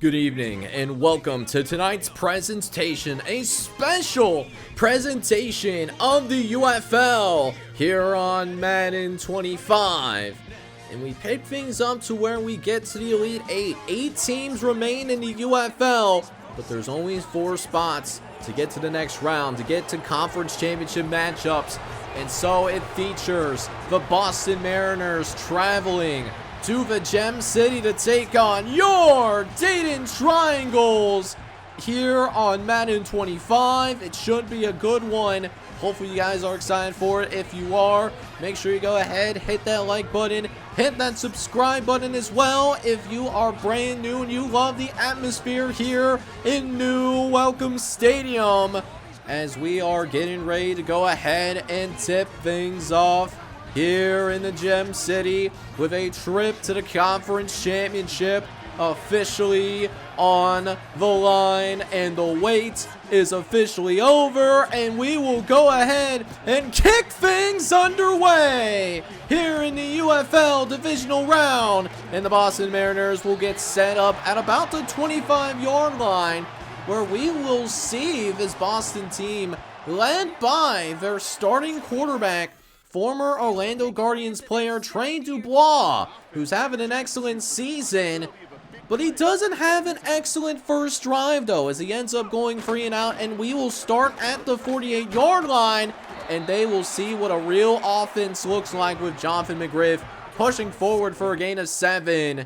Good evening and welcome to tonight's presentation, a special presentation of the UFL here on Madden 25. And we pick things up to where we get to the Elite 8. 8 teams remain in the UFL, but there's only 4 spots to get to the next round, to get to conference championship matchups. And so it features the Boston Mariners traveling to the Gem City to take on your Dayton Triangles here on Madden 25. It should be a good one. Hopefully you guys are excited for it. If you are, make sure you go ahead, hit that like button, hit that subscribe button as well. If you are brand new and you love the atmosphere here in New Welcome Stadium, as we are getting ready to go ahead and tip things off here in the Gem City with a trip to the conference championship officially on the line, and the wait is officially over, and we will go ahead and kick things underway here in the UFL divisional round, and the Boston Mariners will get set up at about the 25-yard line, where we will see this Boston team led by their starting quarterback, former Orlando Guardians player Trey Dubois, who's having an excellent season, but he doesn't have an excellent first drive though, as he ends up going 3 and out, and we will start at the 48-yard line, and they will see what a real offense looks like with Jonathan McGriff pushing forward for a gain of 7.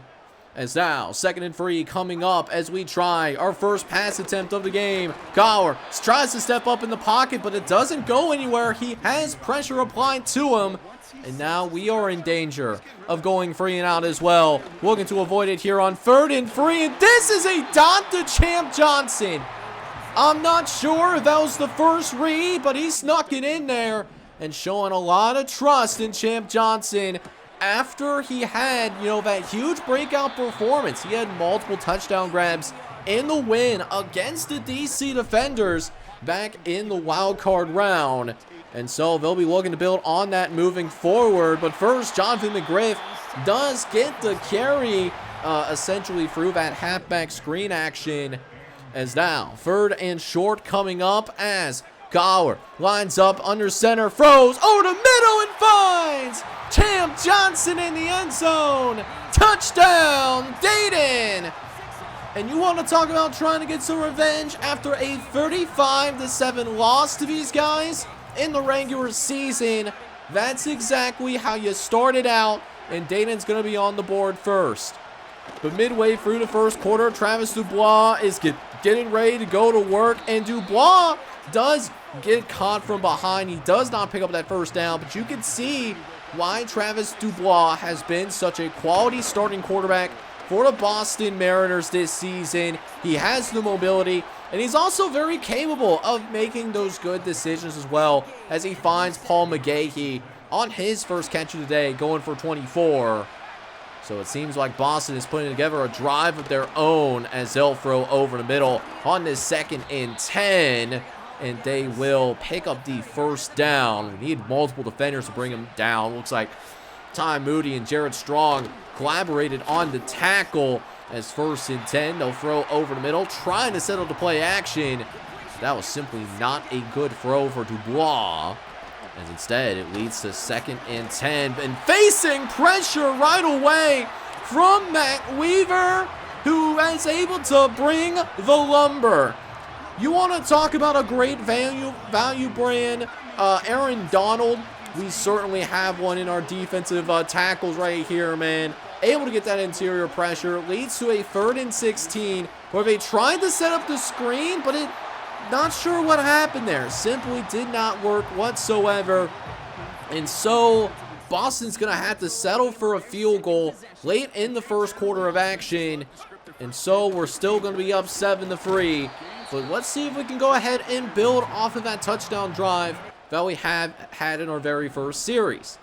As now, 2nd and 3 coming up as we try our first pass attempt of the game. Gower tries to step up in the pocket, but it doesn't go anywhere. He has pressure applied to him. And now we are in danger of going 3 and out as well. Looking to avoid it here on 3rd and 3. And this is a dot to Champ Johnson. I'm not sure if that was the first read, but he snuck it in there and showing a lot of trust in Champ Johnson. After he had, that huge breakout performance, he had multiple touchdown grabs in the win against the DC Defenders back in the wild card round. And so they'll be looking to build on that moving forward. But first, Jonathan McGriff does get the carry essentially through that halfback screen action. As now, 3rd and short coming up as Gower lines up under center, throws over the middle and finds Champ Johnson in the end zone. Touchdown, Dayton! And you want to talk about trying to get some revenge after a 35-7 loss to these guys in the regular season? That's exactly how you started out, and Dayton's going to be on the board first. But midway through the first quarter, Travis Dubois is getting ready to go to work, and Dubois does get caught from behind. He does not pick up that first down, but you can see why Travis Dubois has been such a quality starting quarterback for the Boston Mariners this season. He has the mobility, and he's also very capable of making those good decisions as well, as he finds Paul McGahee on his first catch of the day, going for 24. So it seems like Boston is putting together a drive of their own as they'll throw over the middle on this 2nd and 10. And they will pick up the first down. We need multiple defenders to bring him down. Looks like Ty Moody and Jared Strong collaborated on the tackle as 1st and 10. They'll throw over the middle, trying to settle the play action. That was simply not a good throw for Dubois, as instead it leads to 2nd and 10. And facing pressure right away from Matt Weaver, who is able to bring the lumber. You want to talk about a great value brand, Aaron Donald. We certainly have one in our defensive tackles right here, man. Able to get that interior pressure. Leads to a 3rd and 16, where they tried to set up the screen, but not sure what happened there. Simply did not work whatsoever. And so Boston's going to have to settle for a field goal late in the first quarter of action. And so we're still going to be up 7-3. But let's see if we can go ahead and build off of that touchdown drive that we have had in our very first series.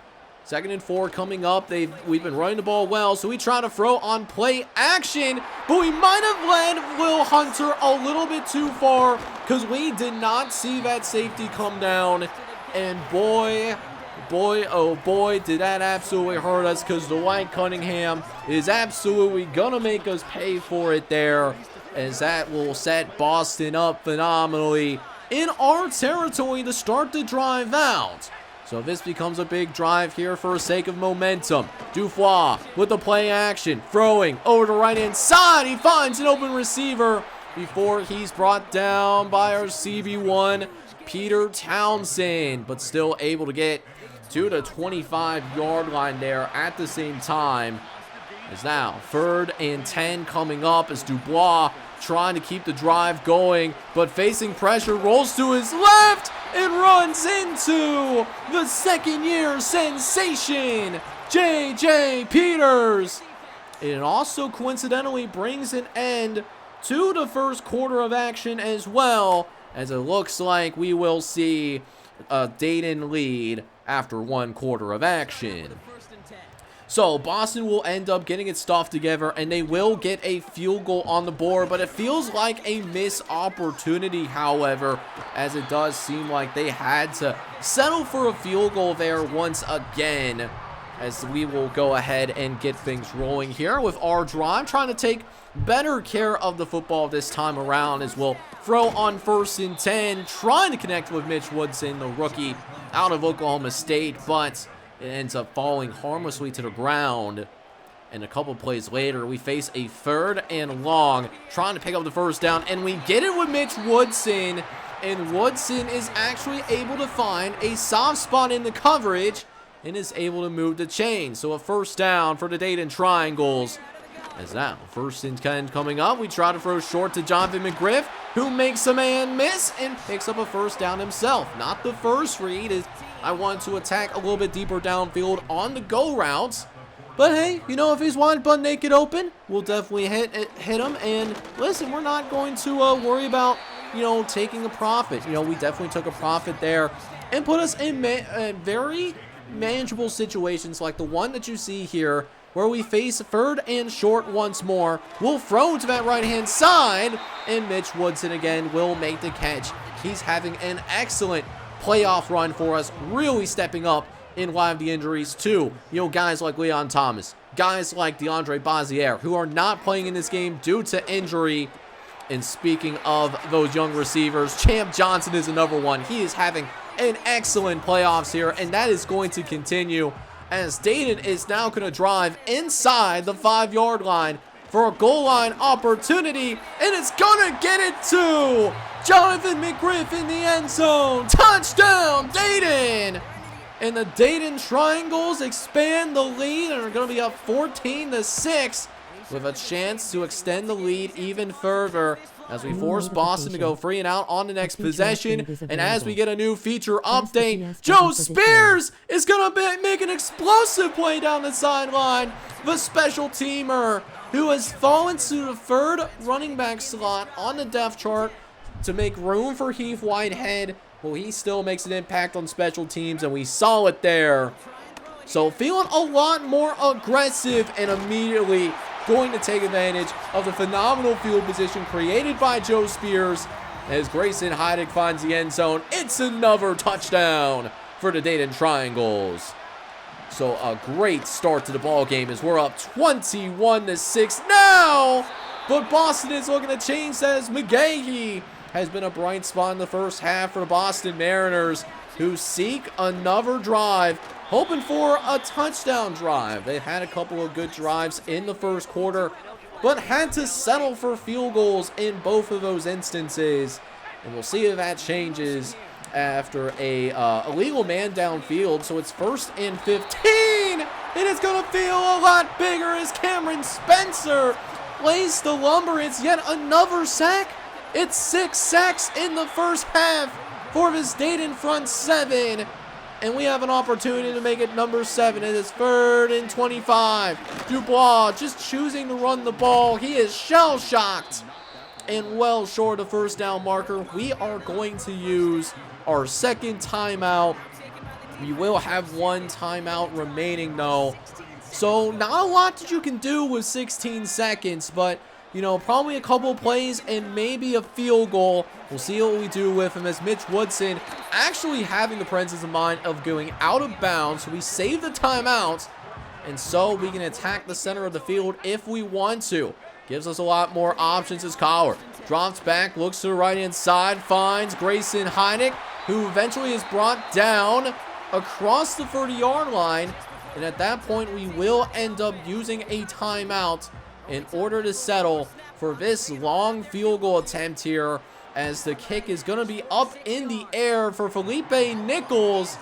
2nd and 4 coming up. We've been running the ball well, so we try to throw on play action, but we might have led Will Hunter a little bit too far because we did not see that safety come down. And boy, oh boy, did that absolutely hurt us, because Dwight Cunningham is absolutely going to make us pay for it there, as that will set Boston up phenomenally in our territory to start the drive out. So this becomes a big drive here for the sake of momentum. Dufois with the play action, throwing over the right-hand side. He finds an open receiver before he's brought down by our CB1, Peter Townsend, but still able to get to the 25-yard line there at the same time. It's now 3rd and 10 coming up as Dubois trying to keep the drive going, but facing pressure, rolls to his left and runs into the second-year sensation, J.J. Peters. It also coincidentally brings an end to the first quarter of action as well, as it looks like we will see a Dayton lead after 1 quarter of action. So Boston will end up getting its stuff together, and they will get a field goal on the board, but it feels like a missed opportunity, however, as it does seem like they had to settle for a field goal there once again, as we will go ahead and get things rolling here with our drive, trying to take better care of the football this time around, as we'll throw on 1st and 10, trying to connect with Mitch Woodson, the rookie out of Oklahoma State, but it ends up falling harmlessly to the ground. And a couple plays later, we face a 3rd and long, trying to pick up the 1st down, and we get it with Mitch Woodson, and Woodson is actually able to find a soft spot in the coverage and is able to move the chain. So a 1st down for the Dayton Triangles. As now, 1st and 10 coming up, we try to throw short to Jonathan McGriff, who makes a man miss and picks up a 1st down himself. Not the first read, as I want to attack a little bit deeper downfield on the go routes. But hey, you know, if he's wide butt naked open, we'll definitely hit him. And listen, we're not going to worry about, you know, taking a profit. You know, we definitely took a profit there and put us in very manageable situations like the one that you see here, where we face 3rd and short once more. We'll throw to that right-hand side, and Mitch Woodson again will make the catch. He's having an excellent playoff run for us, really stepping up in light of the injuries too. You know, guys like Leon Thomas, guys like DeAndre Bazier, who are not playing in this game due to injury. And speaking of those young receivers, Champ Johnson is another one. He is having an excellent playoffs here, and that is going to continue, as Dayton is now going to drive inside the 5-yard line for a goal line opportunity, and it's going to get it to Jonathan McGriff in the end zone. Touchdown, Dayton! And the Dayton Triangles expand the lead and are going to be up 14-6 with a chance to extend the lead even further, as we force Boston to go 3 and out on the next possession. And as we get a new feature update, Joe Spears is going to make an explosive play down the sideline. The special teamer, who has fallen to the 3rd running back slot on the depth chart to make room for Heath Whitehead. Well, he still makes an impact on special teams, and we saw it there. So feeling a lot more aggressive, and immediately going to take advantage of the phenomenal field position created by Joe Spears. As Grayson Heidick finds the end zone, it's another touchdown for the Dayton Triangles. So a great start to the ball game, as we're up 21-6 now. But Boston is looking to change that, as McGahee has been a bright spot in the first half for the Boston Mariners, who seek another drive, hoping for a touchdown drive. They had a couple of good drives in the first quarter, but had to settle for field goals in both of those instances. And we'll see if that changes after a illegal man downfield. So it's 1st and 15, and it's going to feel a lot bigger as Cameron Spencer lays the lumber. It's yet another sack. It's 6 sacks in the first half for this Dayton front 7. And we have an opportunity to make it number 7. It is 3rd and 25. Dubois just choosing to run the ball. He is shell-shocked and well short of 1st down marker. We are going to use our 2nd timeout. We will have 1 timeout remaining though. So not a lot that you can do with 16 seconds, but probably a couple plays and maybe a field goal. We'll see what we do with him, as Mitch Woodson actually having the presence of mind of going out of bounds. So we save the timeout, and so we can attack the center of the field if we want to. Gives us a lot more options as Collar drops back, looks to the right-hand side, finds Grayson Heineck, who eventually is brought down across the 30-yard line. And at that point, we will end up using a timeout in order to settle for this long field goal attempt here, as the kick is going to be up in the air for Felipe Nichols,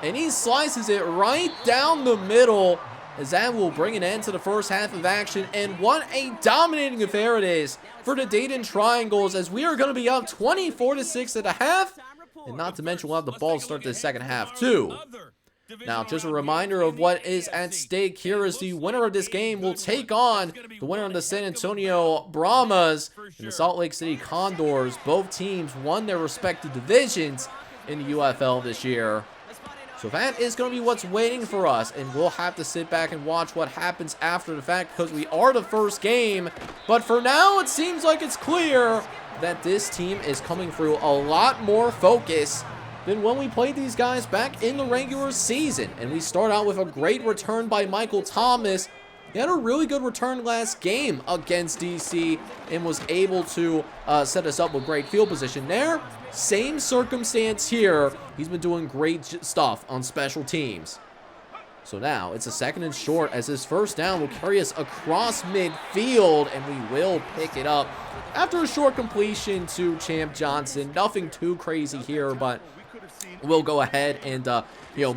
and he slices it right down the middle, as that will bring an end to the first half of action. And what a dominating affair it is for the Dayton Triangles, as we are going to be up 24-6 at the half, and not to mention we'll have the ball start the second half too. Now, just a reminder of what is at stake here is the winner of this game will take on the winner of the San Antonio Brahmas and the Salt Lake City Condors. Both teams won their respective divisions in the UFL this year. So that is going to be what's waiting for us, and we'll have to sit back and watch what happens after the fact, because we are the first game. But for now, it seems like it's clear that this team is coming through a lot more focus than when we played these guys back in the regular season. And we start out with a great return by Michael Thomas. He had a really good return last game against DC and was able to set us up with great field position there. Same circumstance here. He's been doing great stuff on special teams. So now it's a 2nd and short, as this first down will carry us across midfield, and we will pick it up after a short completion to Champ Johnson. Nothing too crazy here, but we'll go ahead and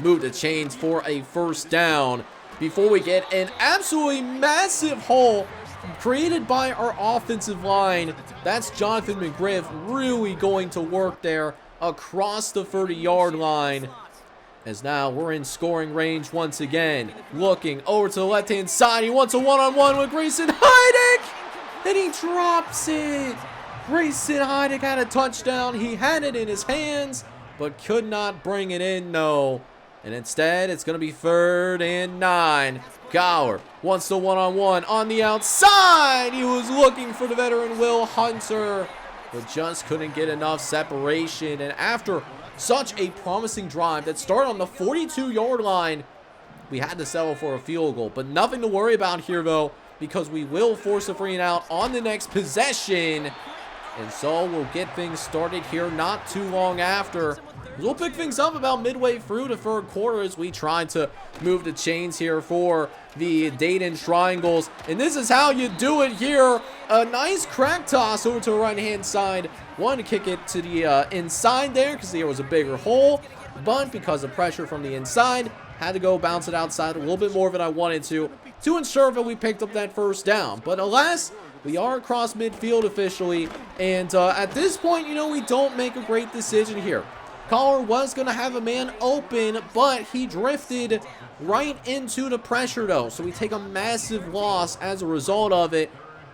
move the chains for a first down before we get an absolutely massive hole created by our offensive line. That's Jonathan McGriff really going to work there across the 30-yard line, as now we're in scoring range once again. Looking over to the left-hand side, he wants a one-on-one with Grayson Heineck, and he drops it. Grayson Heineck had a touchdown. He had it in his hands, but could not bring it in, no. And instead, it's going to be 3rd and 9. Gower wants the one-on-one on the outside. He was looking for the veteran Will Hunter, but just couldn't get enough separation. And after such a promising drive that started on the 42-yard line, we had to settle for a field goal. But nothing to worry about here, though, because we will force a free and out on the next possession. And so we'll get things started here not too long after. We'll pick things up about midway through the 3rd quarter as we try to move the chains here for the Dayton Triangles. And this is how you do it here. A nice crack toss over to the right-hand side. Wanted to kick it to the inside there because there was a bigger hole. But because of pressure from the inside, had to go bounce it outside a little bit more than I wanted to ensure that we picked up that first down. But alas, we are across midfield officially. And at this point, we don't make a great decision here. Collar was going to have a man open, but he drifted right into the pressure, though. So we take a massive loss as a result of it.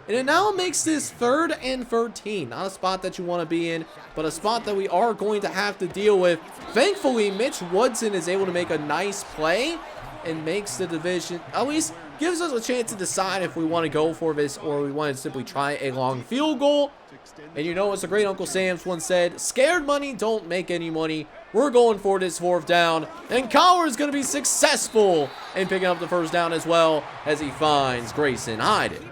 And it now makes this 3rd and 13. Not a spot that you want to be in, but a spot that we are going to have to deal with. Thankfully, Mitch Woodson is able to make a nice play and makes the division, at least gives us a chance to decide if we want to go for this or we want to simply try a long field goal. And as the great Uncle Sam's once said, scared money don't make any money. We're going for this 4th down, and Collar is going to be successful in picking up the first down as well, as he finds Grayson Heineck.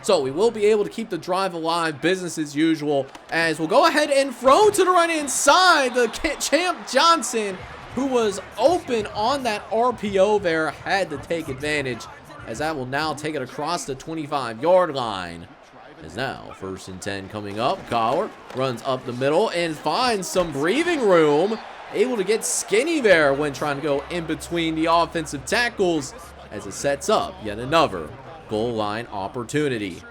So we will be able to keep the drive alive, business as usual, as we'll go ahead and throw to the right-hand side. The Champ Johnson, who was open on that RPO there, had to take advantage, as that will now take it across the 25-yard line. As now 1st and 10 coming up. Collar runs up the middle and finds some breathing room. Able to get skinny there when trying to go in between the offensive tackles, as it sets up yet another goal line opportunity.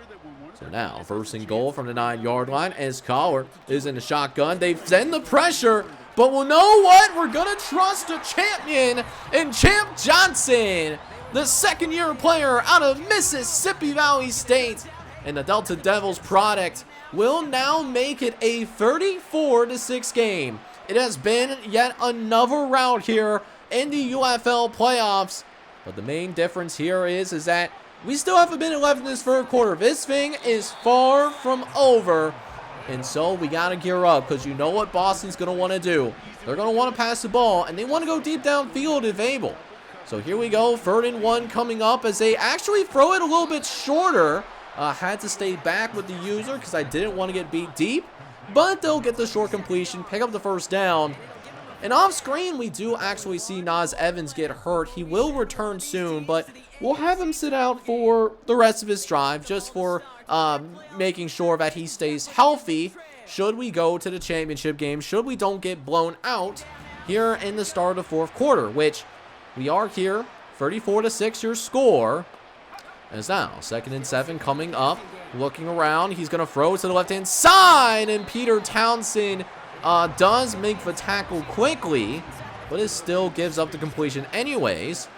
So now 1st and goal from the 9-yard line, as Collar is in the shotgun. They send the pressure, but well, know what? We're going to trust a champion in Champ Johnson, the 2nd-year player out of Mississippi Valley State. And the Delta Devils product will now make it a 34-6 game. It has been yet another round here in the UFL playoffs. But the main difference here is that we still have a minute left in this third quarter. This thing is far from over. And so we got to gear up because you know what Boston's going to want to do. They're going to want to pass the ball, and they want to go deep downfield if able. So here we go, 3rd and 1 coming up as they actually throw it a little bit shorter. Had to stay back with the user because I didn't want to get beat deep. But they'll get the short completion, pick up the first down. And off screen, we do actually see Nas Evans get hurt. He will return soon, but we'll have him sit out for the rest of his drive just for making sure that he stays healthy should we go to the championship game, should we don't get blown out here in the start of the 4th quarter, which we are here, 34-6 your score. As now, 2nd and 7 coming up, looking around, he's going to throw to the left-hand side, and Peter Townsend does make the tackle quickly, but it still gives up the completion anyways,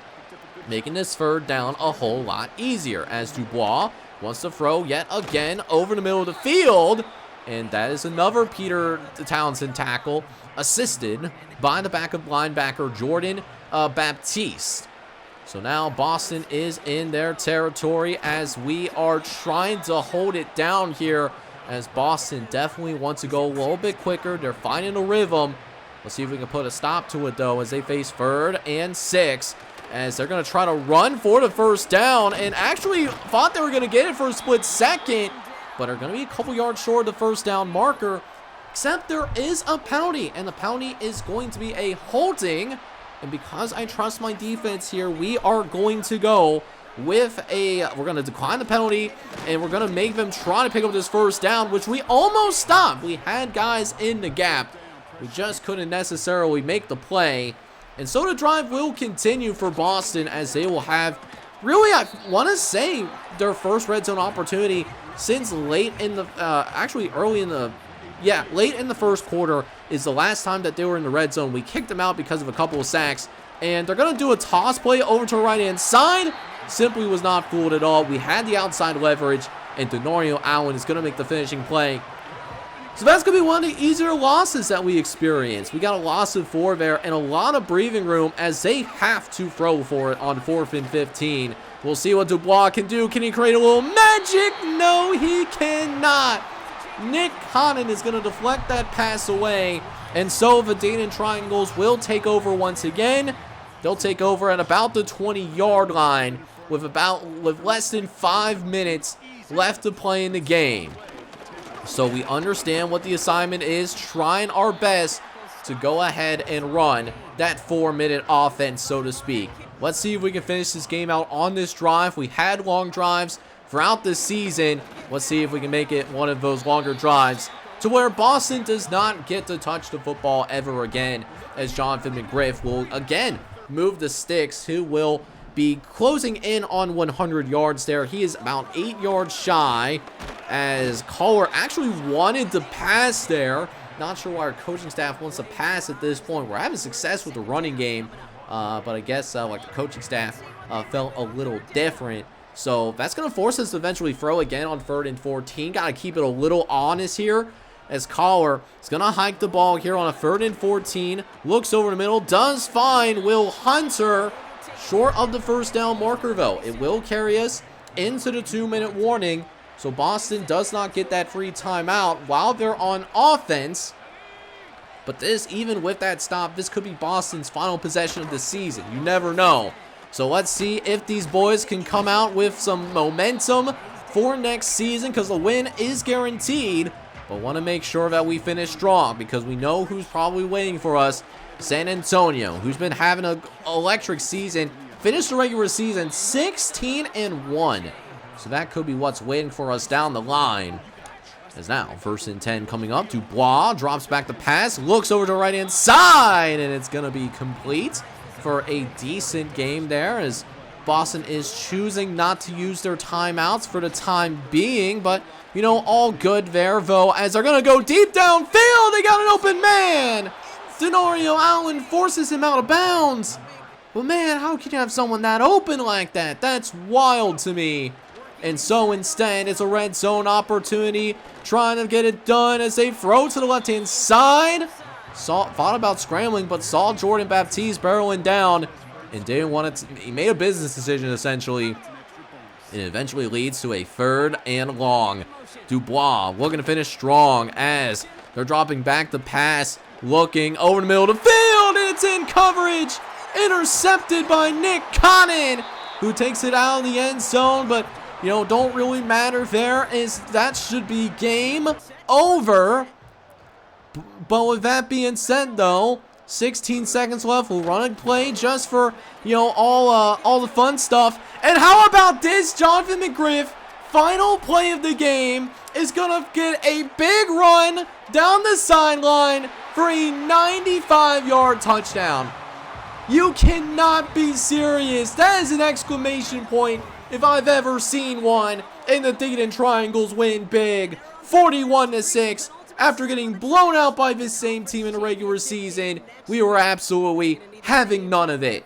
making this 3rd down a whole lot easier as Dubois wants to throw yet again over the middle of the field, and that is another Peter Townsend tackle assisted by the backup linebacker Jordan Baptiste. So now Boston is in their territory as we are trying to hold it down here, as Boston definitely wants to go a little bit quicker. They're finding a rhythm. Let's see if we can put a stop to it though as they face 3rd and 6 as they're going to try to run for the first down, and actually thought they were going to get it for a split second, but are going to be a couple yards short of the first down marker, except there is a penalty, and the penalty is going to be a holding. And because I trust my defense here, we are going to go with we're going to decline the penalty, and we're going to make them try to pick up this first down, which we almost stopped. We had guys in the gap. We just couldn't necessarily make the play. And so the drive will continue for Boston as they will have, really, I want to say, their first red zone opportunity since late in the, late in the 1st quarter is the last time that they were in the red zone. We kicked them out because of a couple of sacks, and they're going to do a toss play over to the right-hand side. Simply was not fooled at all. We had the outside leverage, and Denorio Allen is going to make the finishing play. So that's going to be one of the easier losses that we experienced. We got a loss of 4 there and a lot of breathing room as they have to throw for it on 4th and 15. We'll see what Dubois can do. Can he create a little magic? No, he cannot. Nick Connon is going to deflect that pass away, and so the Dayton Triangles will take over once again. They'll take over at about the 20-yard line with less than 5 minutes left to play in the game. So we understand what the assignment is, trying our best to go ahead and run that 4-minute offense, so to speak. Let's see if we can finish this game out on this drive. We had long drives throughout the season. Let's see if we can make it one of those longer drives to where Boston does not get to touch the football ever again, as Jonathan McGriff will again move the sticks, who will be closing in on 100 yards there. He is about 8 yards shy, as Collar actually wanted to pass there. Not sure why our coaching staff wants to pass at this point. We're having success with the running game, but I guess like the coaching staff felt a little different. So that's going to force us to eventually throw again on 3rd and 14. Got to keep it a little honest here, as Collar is going to hike the ball here on a 3rd and 14. Looks over the middle, does find Will Hunter. Short of the first down marker, though. It will carry us into the 2-minute warning. So Boston does not get that free timeout while they're on offense. But this, even with that stop, this could be Boston's final possession of the season. You never know. So let's see if these boys can come out with some momentum for next season, because the win is guaranteed. But want to make sure that we finish strong, because we know who's probably waiting for us. San Antonio, who's been having an electric season, finished the regular season 16-1. So that could be what's waiting for us down the line. As now, 1st and 10 coming up. Dubois drops back the pass, looks over to the right-hand side, and it's going to be complete for a decent game there, as Boston is choosing not to use their timeouts for the time being. But, you know, all good there, though, as they're going to go deep downfield. They got an open man. Denorio Allen forces him out of bounds. But, man, how can you have someone that open like that? That's wild to me. And so instead, it's a red zone opportunity, trying to get it done as they throw to the left-hand side. Thought about scrambling, but saw Jordan Baptiste barreling down and didn't want it. He made a business decision, essentially. It eventually leads to a 3rd and long. Dubois looking to finish strong as they're dropping back the pass, looking over the middle of the field, and it's in coverage. Intercepted by Nick Connon, who takes it out of the end zone, but don't really matter there, as that should be game over. But with that being said, though, 16 seconds left. We'll run a play just for all the fun stuff. And how about this? Jonathan McGriff, final play of the game, is gonna get a big run down the sideline for a 95-yard touchdown. You cannot be serious. That is an exclamation point if I've ever seen one. And the Dayton Triangles win big, 41-6. After getting blown out by this same team in the regular season, we were absolutely having none of it.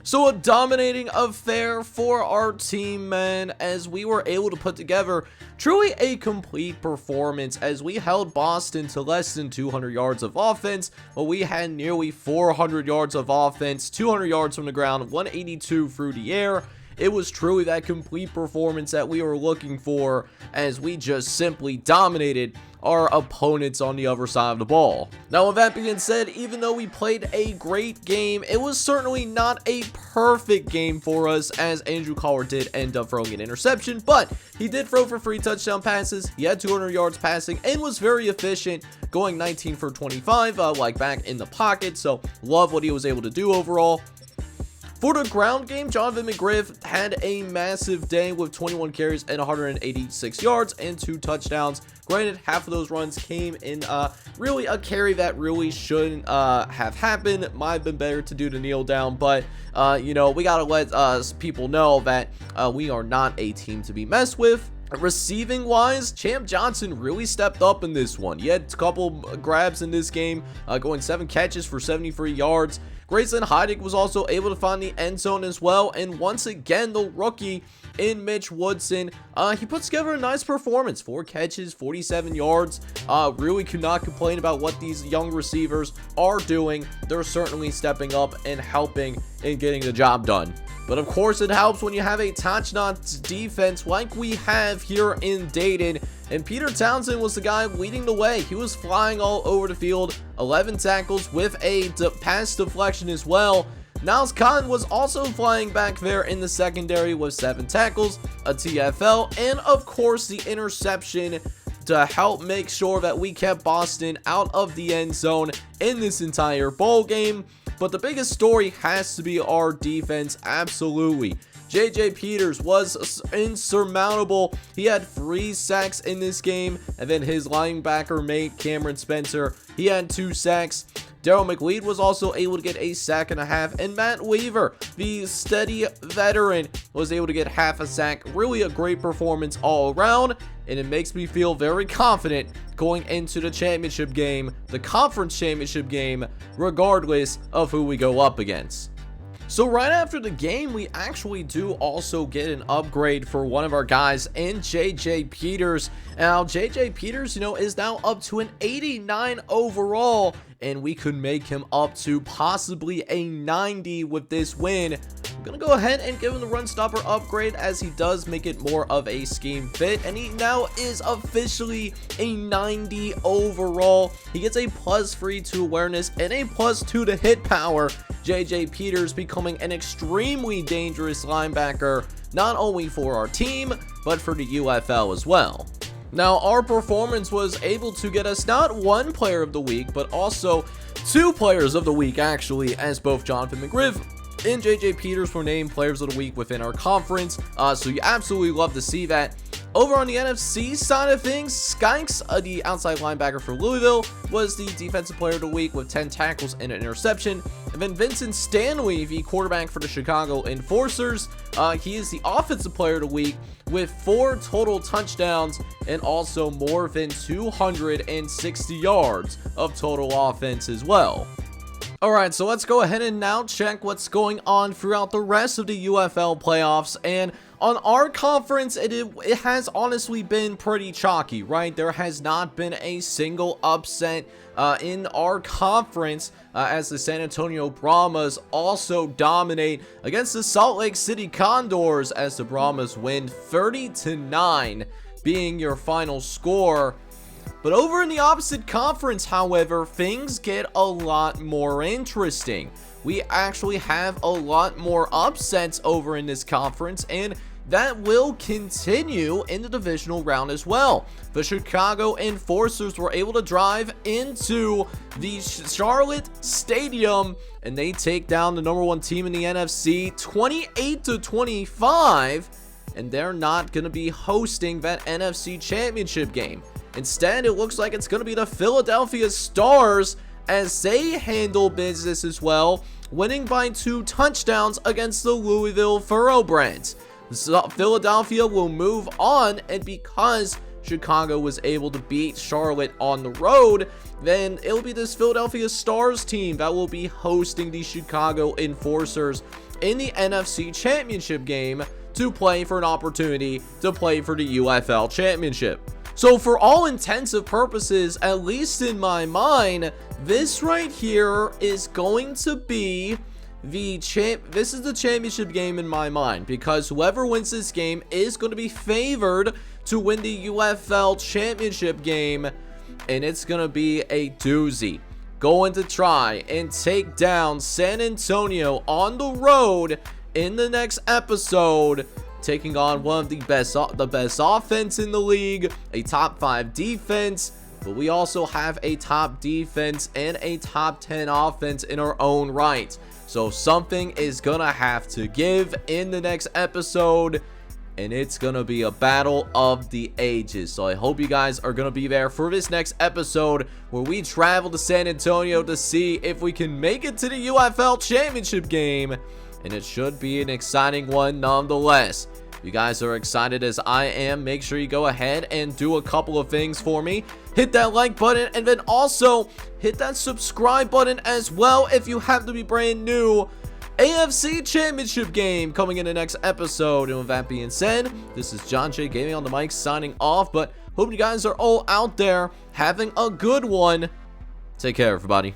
So a dominating affair for our team, man, as we were able to put together truly a complete performance, as we held Boston to less than 200 yards of offense, but we had nearly 400 yards of offense, 200 yards from the ground, 182 through the air. It was truly that complete performance that we were looking for, as we just simply dominated our opponents on the other side of the ball. Now, with that being said, even though we played a great game, it was certainly not a perfect game for us, as Andrew Collar did end up throwing an interception, but he did throw for 3 touchdown passes. He had 200 yards passing and was very efficient, going 19 for 25, like back in the pocket. So love what he was able to do overall. For the ground game, Jonathan McGriff had a massive day with 21 carries and 186 yards and 2 touchdowns. Granted, half of those runs came in really a carry that really shouldn't have happened. Might have been better to do the kneel down, but we gotta let people know that we are not a team to be messed with. Receiving wise, Champ Johnson really stepped up in this one. He had a couple grabs in this game, going 7 catches for 73 yards. Grayson Heidig was also able to find the end zone as well, and once again, the rookie in Mitch Woodson, he put together a nice performance. 4 catches, 47 yards. Really could not complain about what these young receivers are doing. They're certainly stepping up and helping in getting the job done. But of course, it helps when you have a touchdown defense like we have here in Dayton. And Peter Townsend was the guy leading the way. He was flying all over the field, 11 tackles with a pass deflection as well. Niles Cotton was also flying back there in the secondary with 7 tackles, a TFL, and of course the interception to help make sure that we kept Boston out of the end zone in this entire bowl game. But the biggest story has to be our defense, absolutely. JJ Peters was insurmountable. He had 3 sacks in this game, and then his linebacker mate Cameron Spencer, he had 2 sacks. Daryl McLeod was also able to get a sack and a half, and Matt Weaver, the steady veteran, was able to get half a sack. Really a great performance all around, and it makes me feel very confident going into the championship game, the conference championship game, regardless of who we go up against. So right after the game, we actually do also get an upgrade for one of our guys in JJ Peters. Now, JJ Peters, is now up to an 89 overall, and we could make him up to possibly a 90 with this win. I'm going to go ahead and give him the run stopper upgrade, as he does make it more of a scheme fit, and he now is officially a 90 overall. He gets a +3 to awareness and a +2 to hit power. JJ Peters becoming an extremely dangerous linebacker, not only for our team, but for the UFL as well. Now, our performance was able to get us not 1 player of the week, but also 2 players of the week, actually, as both Jonathan McGriff and JJ Peters were named players of the week within our conference. So you absolutely love to see that. Over on the NFC side of things, Skinks, the outside linebacker for Louisville, was the defensive player of the week with 10 tackles and an interception. And then Vincent Stanley, the quarterback for the Chicago Enforcers, he is the offensive player of the week with 4 total touchdowns and also more than 260 yards of total offense as well. Alright, so let's go ahead and now check what's going on throughout the rest of the UFL playoffs. And on our conference, it has honestly been pretty chalky, right? There has not been a single upset in our conference as the San Antonio Brahmas also dominate against the Salt Lake City Condors as the Brahmas win 30-9, being your final score. But over in the opposite conference, however, things get a lot more interesting. We actually have a lot more upsets over in this conference, and that will continue in the divisional round as well. The Chicago Enforcers were able to drive into the Charlotte Stadium, and they take down the #1 team in the NFC 28-25, and they're not going to be hosting that NFC Championship game. Instead, it looks like it's going to be the Philadelphia Stars as they handle business as well, winning by 2 touchdowns against the Louisville Thoroughbreds. So Philadelphia will move on, and because Chicago was able to beat Charlotte on the road, then it'll be this Philadelphia Stars team that will be hosting the Chicago Enforcers in the NFC Championship game to play for an opportunity to play for the UFL Championship. So for all intents and purposes, at least in my mind, this right here is going to be this is the championship game in my mind, because whoever wins this game is going to be favored to win the UFL Championship game, and it's going to be a doozy. Going to try and take down San Antonio on the road in the next episode, taking on one of the best offense in the league, a top 5 defense, but we also have a top defense and a top 10 offense in our own right. So something is gonna have to give in the next episode, and it's gonna be a battle of the ages. So I hope you guys are gonna be there for this next episode where we travel to San Antonio to see if we can make it to the UFL Championship game, and it should be an exciting one nonetheless. If you guys are excited as I am, make sure you go ahead and do a couple of things for me. Hit that like button, and then also hit that subscribe button as well if you happen to be brand new. AFC Championship game coming in the next episode. And with that being said, this is John J Gaming on the mic signing off, but hope you guys are all out there having a good one. Take care, everybody.